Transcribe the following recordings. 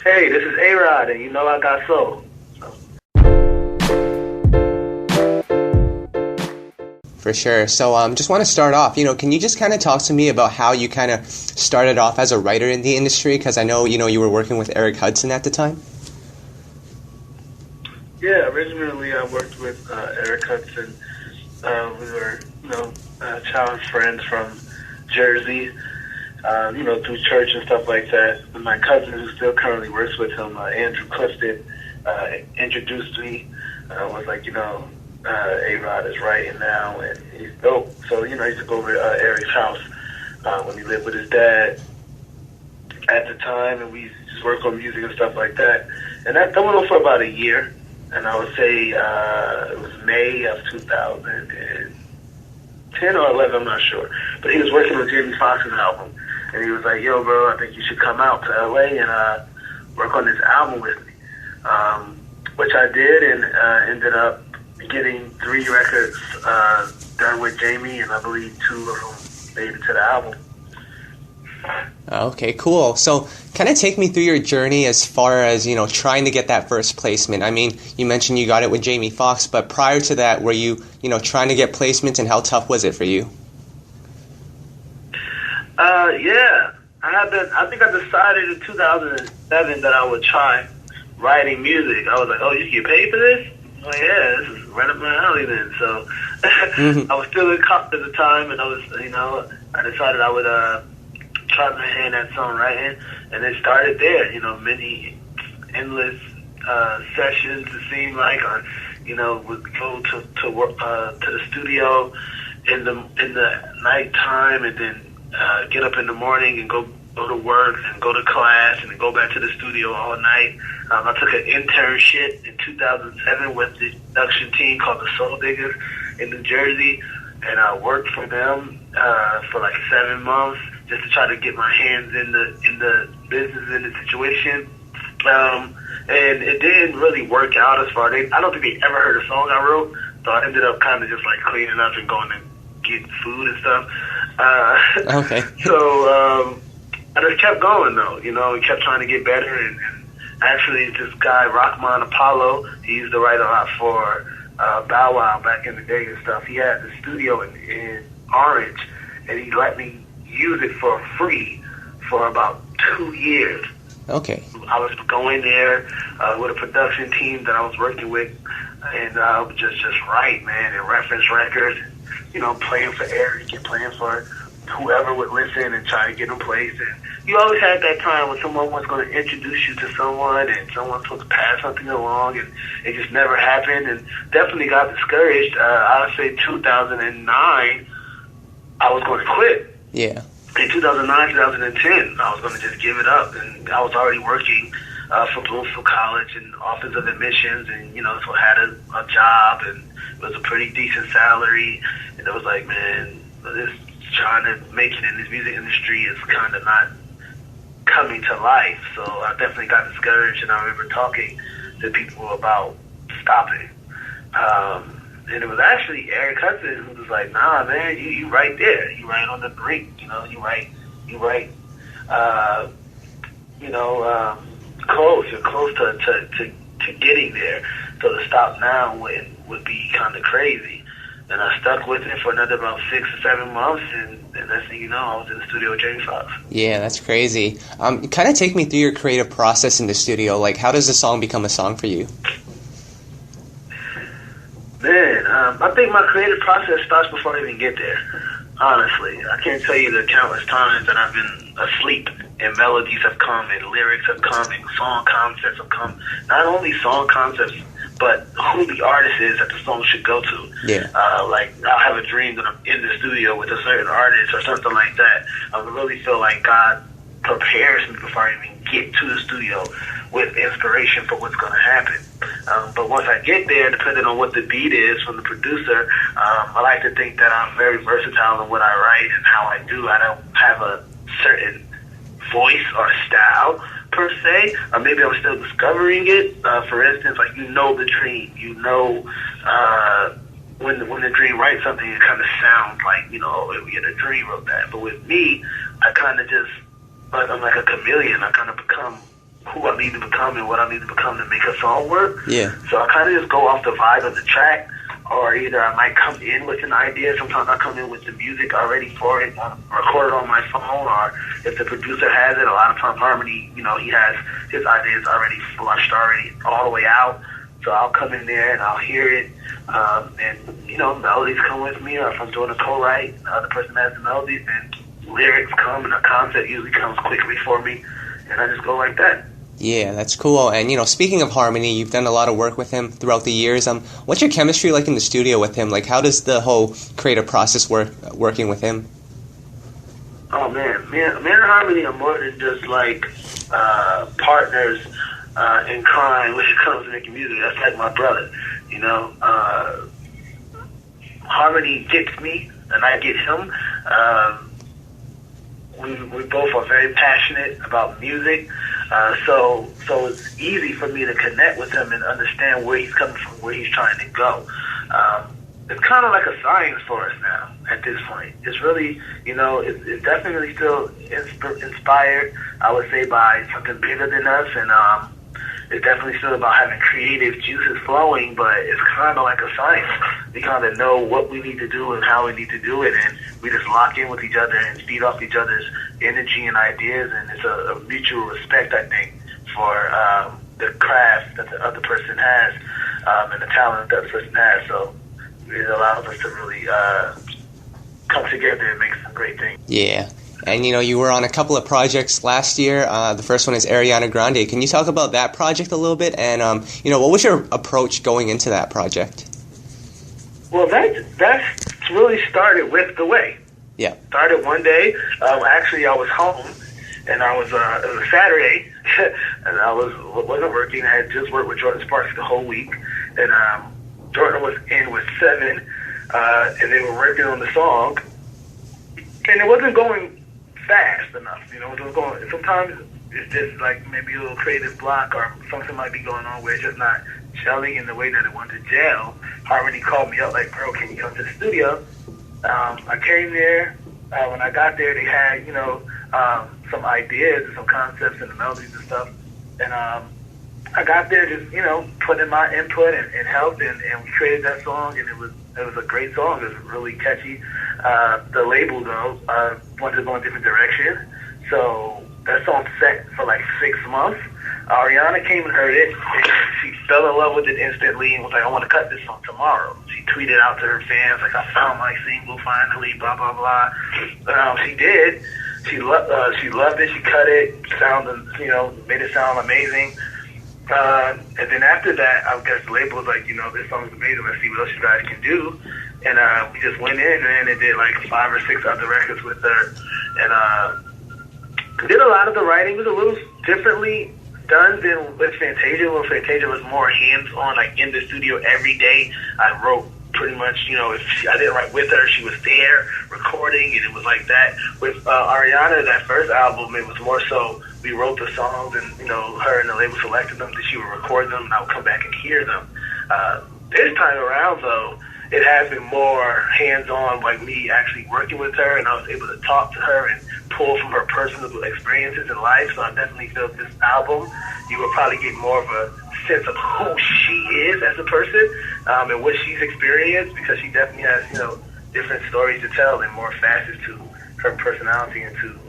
Hey, this is A-Rod, and you know I got soul. For sure. So just want to start off, can you just kind of talk to me about how you kind of started off as a writer in the industry? Because I know, you were working with Eric Hudson at the time. Yeah, originally I worked with Eric Hudson. We were, childhood friends from Jersey, through church and stuff like that. And my cousin, who still currently works with him, Andrew Clifton, introduced me. Was like, A-Rod is writing now, and he's dope. So, I used to go over to Eric's house when he lived with his dad at the time, and we used to just work on music and stuff like that. And that went on for about a year, and I would say it was May of 2010 or 11, I'm not sure. But he was working on Jordin Sparks' album, and he was like, yo, bro, I think you should come out to L.A. and work on this album with me, which I did, and ended up getting 3 records done with Jamie, and I believe 2 of them made it to the album. Okay, cool. So kind of take me through your journey as far as, trying to get that first placement. I mean, you mentioned you got it with Jamie Foxx, but prior to that, were you, trying to get placements, and how tough was it for you? Yeah. I think I decided in 2007 that I would try writing music. I was like, oh, you get paid for this? Oh yeah, this is right up my alley then. So I was still in college at the time, and I was, I decided I would try my hand at songwriting, and it started there. Many endless sessions. It seemed like, or would go to work to the studio in the nighttime, and then get up in the morning and go to work and go to class and then go back to the studio all night. I took an internship in 2007 with the production team called the Soul Diggers in New Jersey, and I worked for them for like 7 months just to try to get my hands in the business, in the situation. And it didn't really work out as far as I don't think they ever heard a song I wrote, so I ended up kind of just like cleaning up and going and getting food and stuff. Okay. So I just kept going though, and kept trying to get better. And actually, this guy Rockman Apollo, he used to write a lot for Bow Wow back in the day and stuff. He had the studio in Orange, and he let me use it for free for about 2 years. Okay. I was going there with a production team that I was working with, and just write, man, and reference records, playing for Eric and playing for whoever would listen and try to get them placed. And you always had that time when someone was going to introduce you to someone, and someone's supposed to pass something along, and it just never happened, and definitely got discouraged. I would say 2009, I was going to quit. Yeah. In 2009, 2010, I was going to just give it up, and I was already working for Bloomfield College and Office of Admissions, and so I had a job, and it was a pretty decent salary, and it was like, man, this trying to make it in this music industry is kind of not coming to life. So I definitely got discouraged, and I remember talking to people about stopping. And it was actually Eric Hudson who was like, nah, man, you right there. You right on the brink, you right, close. You're close to getting there. So to stop now would be kind of crazy. And I stuck with it for another about 6 or 7 months, and next thing you know, I was in the studio with Jamie Foxx. Yeah, that's crazy. Kind of take me through your creative process in the studio. Like, how does a song become a song for you? Man, I think my creative process starts before I even get there, honestly. I can't tell you the countless times that I've been asleep, and melodies have come, and lyrics have come, and song concepts have come. Not only song concepts, but who the artist is that the song should go to. Yeah. Like, I'll have a dream that I'm in the studio with a certain artist or something like that. I really feel like God prepares me before I even get to the studio with inspiration for what's going to happen. But once I get there, depending on what the beat is from the producer, I like to think that I'm very versatile in what I write and how I do. I don't have a certain voice or style per se, or maybe I'm still discovering it. For instance, like, the dream, when the dream writes something, it kind of sounds like, the dream wrote that. But with me, I kind of just, I'm like a chameleon. I kind of become who I need to become and what I need to become to make a song work. Yeah. So I kind of just go off the vibe of the track, or either I might come in with an idea. Sometimes I come in with the music already for it, record it on my phone, or if the producer has it, a lot of times Harmony, he has his ideas already flushed already all the way out. So I'll come in there and I'll hear it, and melodies come with me, or if I'm doing a co-write, the other person has the melodies, and lyrics come, and the concept usually comes quickly for me, and I just go like that. Yeah, that's cool. And, speaking of Harmony, you've done a lot of work with him throughout the years. What's your chemistry like in the studio with him? Like, how does the whole creative process work working with him? Oh, man. Me and Harmony are more than just, like, partners in crime when it comes to making music. That's like my brother, Harmony gets me, and I get him. We both are very passionate about music. So it's easy for me to connect with him and understand where he's coming from, where he's trying to go. It's kind of like a science for us now at this point. It's really, it's definitely still inspired, I would say, by something bigger than us, and it's definitely still about having creative juices flowing, but it's kind of like a science. We kind of know what we need to do and how we need to do it, and we just lock in with each other and feed off each other's energy and ideas, and it's a mutual respect, I think, for the craft that the other person has, and the talent that the other person has. So it allows us to really come together and make some great things. Yeah. And, you were on a couple of projects last year. The first one is Ariana Grande. Can you talk about that project a little bit? And, what was your approach going into that project? Well, that's really started with The Way. Yeah. Started one day. Actually, I was home, and it was a Saturday, and I wasn't working. I had just worked with Jordin Sparks the whole week, and Jordin was in with 7, and they were working on the song, and it wasn't going fast enough. It was going. Sometimes it's just like maybe a little creative block, or something might be going on where it's just not gelling in the way that it wanted to gel. Harmony called me up like, bro, can you come to the studio? I came there. When I got there, they had some ideas and some concepts and the melodies and stuff, and I got there just put in my input and helped, and we created that song, and it was a great song. It was really catchy. The label, though, wanted to go in a different direction. So that song set for like 6 months. Ariana came and heard it, and she fell in love with it instantly and was like, I want to cut this song tomorrow. She tweeted out to her fans, like, I found my single finally, blah, blah, blah. She did. She loved it. She cut it, made it sound amazing. And then after that, I guess the label was like, this song's amazing. Let's see what else you guys can do. And we just went in and did like 5 or 6 other records with her. And did a lot of the writing. It was a little differently done than with Fantasia. Where Fantasia was more hands-on, like in the studio every day. I wrote pretty much, if I didn't write with her, she was there recording, and it was like that. With Ariana, that first album, it was more so we wrote the songs, and her and the label selected them, that she would record them, and I would come back and hear them. This time around, though, it has been more hands-on, like me actually working with her, and I was able to talk to her and pull from her personal experiences in life. So I definitely feel this album, you will probably get more of a sense of who she is as a person, and what she's experienced, because she definitely has, different stories to tell and more facets to her personality and to,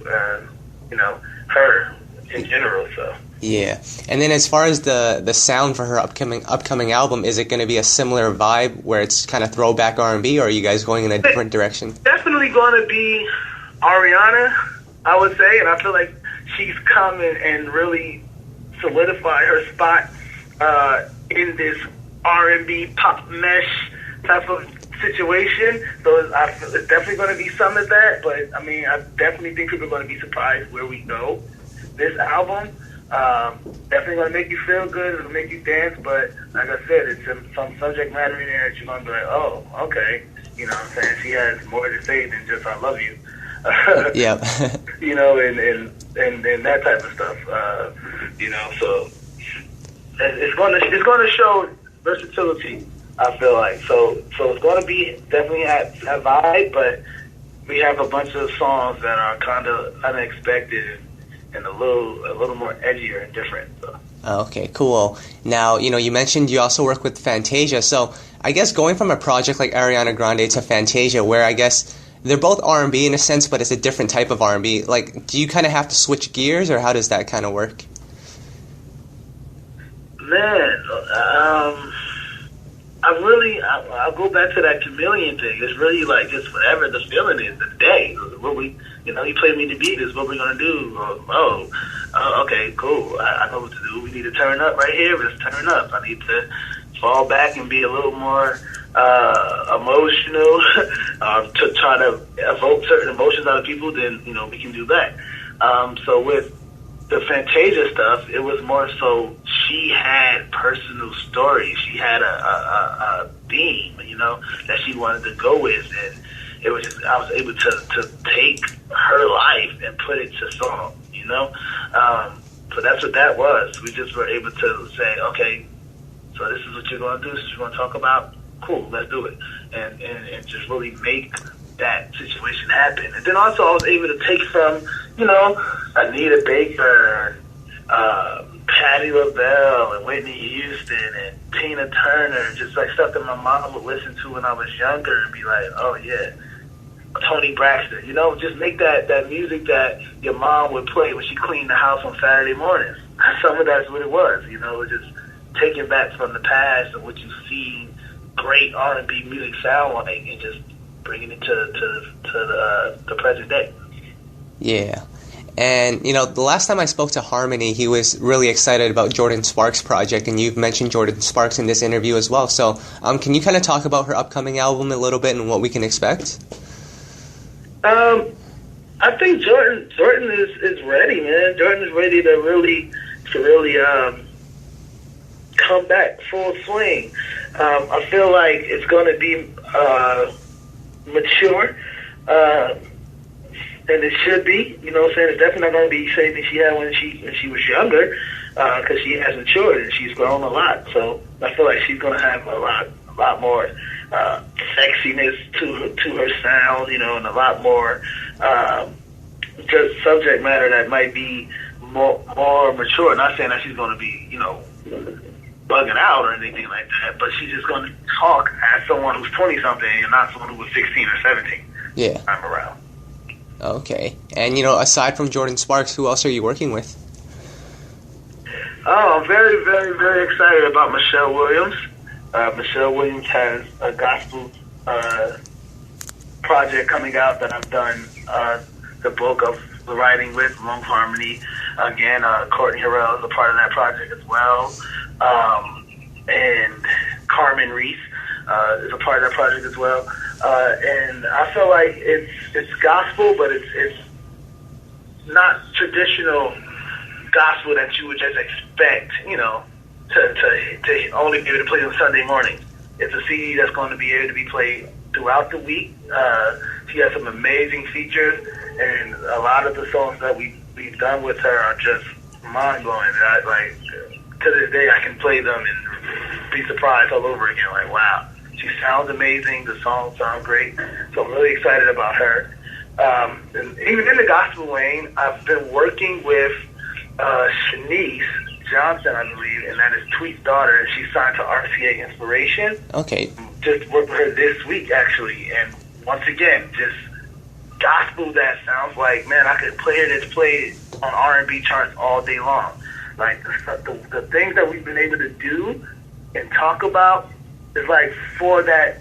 her in general. So. Yeah. And then as far as the sound for her upcoming album, is it going to be a similar vibe where it's kind of throwback R&B, or are you guys going in a different direction? Definitely going to be Ariana, I would say, and I feel like she's come and really solidified her spot in this R&B pop mesh type of situation. So I feel it's definitely going to be some of that, but I mean, I definitely think people are going to be surprised where we go. This album, definitely going to make you feel good, it'll make you dance, but like I said, it's some subject matter in there that you're going to be like, oh, okay, you know what I'm saying? She has more to say than just I love you. Yeah. and that type of stuff. So it's going to show versatility, I feel like. So it's going to be definitely that vibe, but we have a bunch of songs that are kind of unexpected and a little more edgier and different. So. Okay, cool. Now, you mentioned you also work with Fantasia, so I guess going from a project like Ariana Grande to Fantasia, where I guess they're both R&B in a sense, but it's a different type of R&B, like, do you kind of have to switch gears, or how does that kind of work? Man, I'll go back to that chameleon thing. It's really like just whatever the feeling is, the day. What we, you played me the beat, is what we're going to do. Okay, cool. I know what to do. We need to turn up right here. Let's turn up. I need to fall back and be a little more emotional to try to evoke certain emotions out of people, then, we can do that. So with the Fantasia stuff, it was more so she had personal stories. She had a theme, that she wanted to go with, and it was just, I was able to take her life and put it to song, So that's what that was. We just were able to say, okay, so this is what you're going to do. This is what you're going to talk about. Cool, let's do it, and just really make that situation happen. And then also I was able to take from, Anita Baker, Patti LaBelle, and Whitney Houston, and Tina Turner, just like stuff that my mom would listen to when I was younger and be like, oh yeah, Tony Braxton, just make that music that your mom would play when she cleaned the house on Saturday mornings. Some of that's what it was, just taking back from the past and what you've seen great R&B music sound like, and just bringing it to the present day. Yeah. And, the last time I spoke to Harmony, he was really excited about Jordin Sparks' project, and you've mentioned Jordin Sparks in this interview as well. So can you kind of talk about her upcoming album a little bit and what we can expect? I think Jordin is ready, man. Jordin is ready to really come back full swing. I feel like it's going to be mature, and it should be. It's definitely not going to be the same thing she had when she was younger, because she has matured and she's grown a lot. So I feel like she's going to have a lot more sexiness to her sound, and a lot more just subject matter that might be more mature. Not saying that she's going to be, bugging out or anything like that, but she's just going to talk as someone who's 20-something and not someone who was 16 or 17. Yeah. I'm around. Okay. And, aside from Jordin Sparks, who else are you working with? Oh, I'm very, very, very excited about Michelle Williams. Michelle Williams has a gospel project coming out that I've done the bulk of the writing with, along with Harmony. Again, Courtney Harrell is a part of that project as well. And Carmen Reese is a part of that project as well. And I feel like it's gospel, but it's not traditional gospel that you would just expect, to only be able to play on Sunday morning. It's a CD that's going to be able to be played throughout the week. She has some amazing features, and a lot of the songs that we've done with her are just mind-blowing. To this day, I can play them and be surprised all over again. Like, wow, she sounds amazing. The songs sound great. So I'm really excited about her. And even in the gospel lane, I've been working with Shanice Johnson, I believe, and that is Tweet's daughter. She's signed to RCA Inspiration. Okay. Just worked with her this week, actually. And once again, just gospel that sounds like, man, I could play it on R&B charts all day long. Like, the things that we've been able to do and talk about is like for that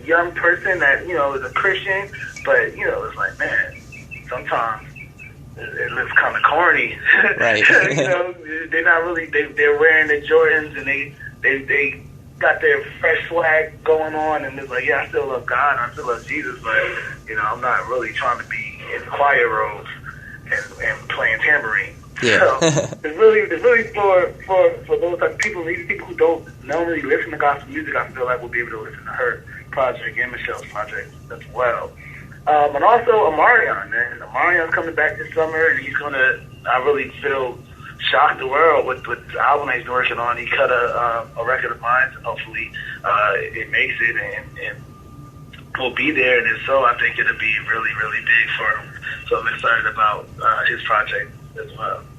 young person that, is a Christian, but, it's like, man, sometimes it looks kind of corny. Right. They're not really, they're wearing the Jordans and they got their fresh swag going on, and it's like, yeah, I still love God, I still love Jesus, but, I'm not really trying to be in choir robes and playing tambourine. Yeah. So it's really for those type of people, maybe people who don't normally listen to gospel music. I feel like we'll be able to listen to her project and Michelle's project as well. And also Omarion, man. Omarion's coming back this summer, and he's gonna. I really feel shock the world with the album he's working on. He cut a record of mine, and hopefully it makes it and will be there. And if so, I think it'll be really, really big for him. So I'm excited about his project as well.